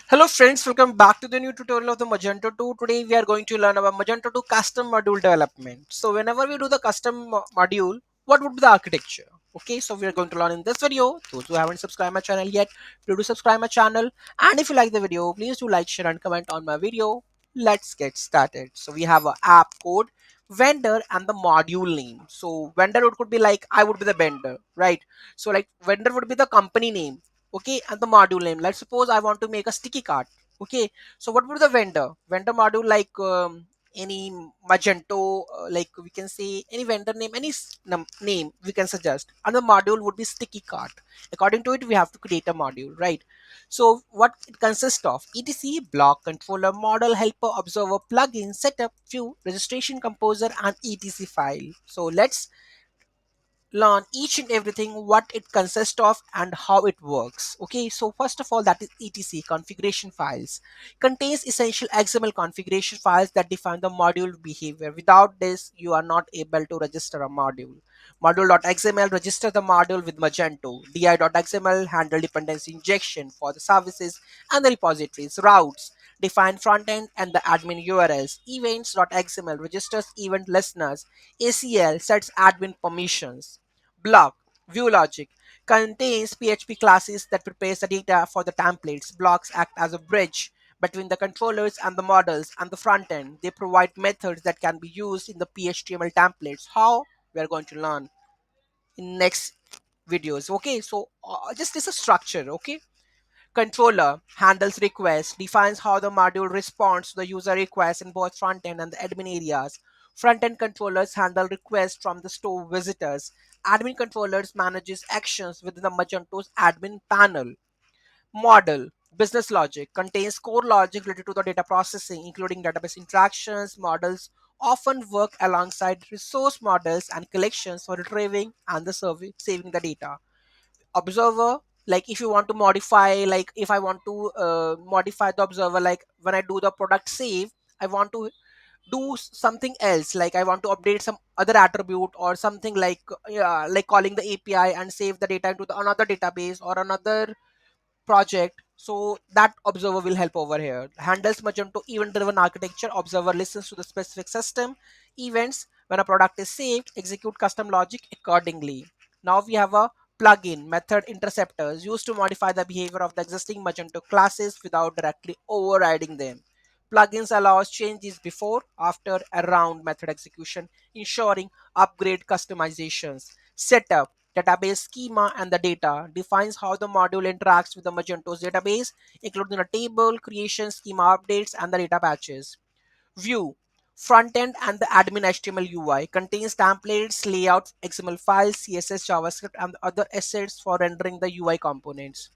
Hello friends, welcome back to the new tutorial of the Magento 2. Today we are going to learn about Magento 2 custom module development. So whenever we do the custom module, what would be the architecture? Okay, so we are going to learn in this video. Those who haven't subscribed my channel yet, please do subscribe my channel. And if you like the video, please do like, share and comment on my video. Let's get started. So we have a app code, vendor and the module name. So vendor could be like, I would be the vendor, right? So like vendor would be the company name, okay, and the module name. Let's suppose I want to make a sticky card, okay. So what would the vendor module like, any Magento, like we can say any vendor name, any name we can suggest, and the module would be sticky card. According to it we have to create a module, right? So what it consists of: etc block controller model helper observer plugin setup view registration composer and etc file. So let's learn each and everything what it consists of and how it works. Okay, so first of all, that is etc configuration files contains essential XML configuration files that define the module behavior. Without this you are not able to register a module. Module.xml register the module with Magento. Di.xml handle dependency injection for the services and the repositories. Routes define front end and the admin URLs. Events.xml registers event listeners. ACL sets admin permissions. Block view logic contains PHP classes that prepares the data for the templates. Blocks act as a bridge between the controllers and the models and the front end. They provide methods that can be used in the PHTML templates. How? We are going to learn in next videos. Okay, so just this is structure. Okay, controller handles requests, defines how the module responds to the user requests in both front end and the admin areas. Front end controllers handle requests from the store visitors. Admin controllers manages actions within the Magento's admin panel. Model business logic contains core logic related to the data processing, including database interactions. Models often work alongside resource models and collections for retrieving and the saving the data. Observer, like if you want to modify, like if I want to modify the observer, like when I do the product save, I want to do something else, like I want to update some other attribute or something, like yeah, like calling the API and save the data into another database or another project. So that observer will help over here. Handles Magento event driven architecture. Observer listens to the specific system events. When a product is saved, execute custom logic accordingly. Now we have a plugin method interceptors used to modify the behavior of the existing Magento classes without directly overriding them. Plugins allows changes before, after, around method execution, ensuring upgrade customizations. Setup database schema and the data defines how the module interacts with the Magento's database, including a table creation, schema updates, and the data patches. View front end and the admin HTML UI contains templates, layouts, XML files, CSS, JavaScript, and other assets for rendering the UI components.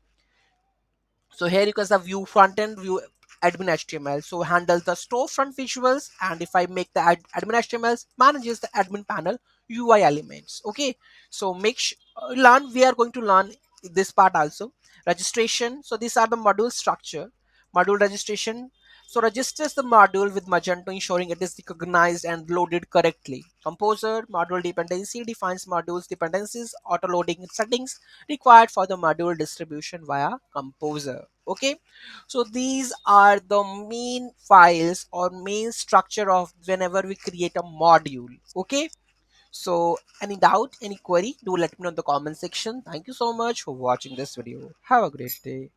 So here you can see view front end, view admin HTML. So handles the storefront visuals, and if I make the admin HTMLs, manages the admin panel UI elements. Okay, so learn. We are going to learn this part also. Registration. So these are the module structure. Module registration. So registers the module with Magento, ensuring it is recognized and loaded correctly. Composer module dependency defines modules dependencies, auto loading settings required for the module distribution via composer. Okay, so these are the main files or main structure of whenever we create a module. Okay, so any doubt, any query, do let me know in the comment section. Thank you so much for watching this video. Have a great day.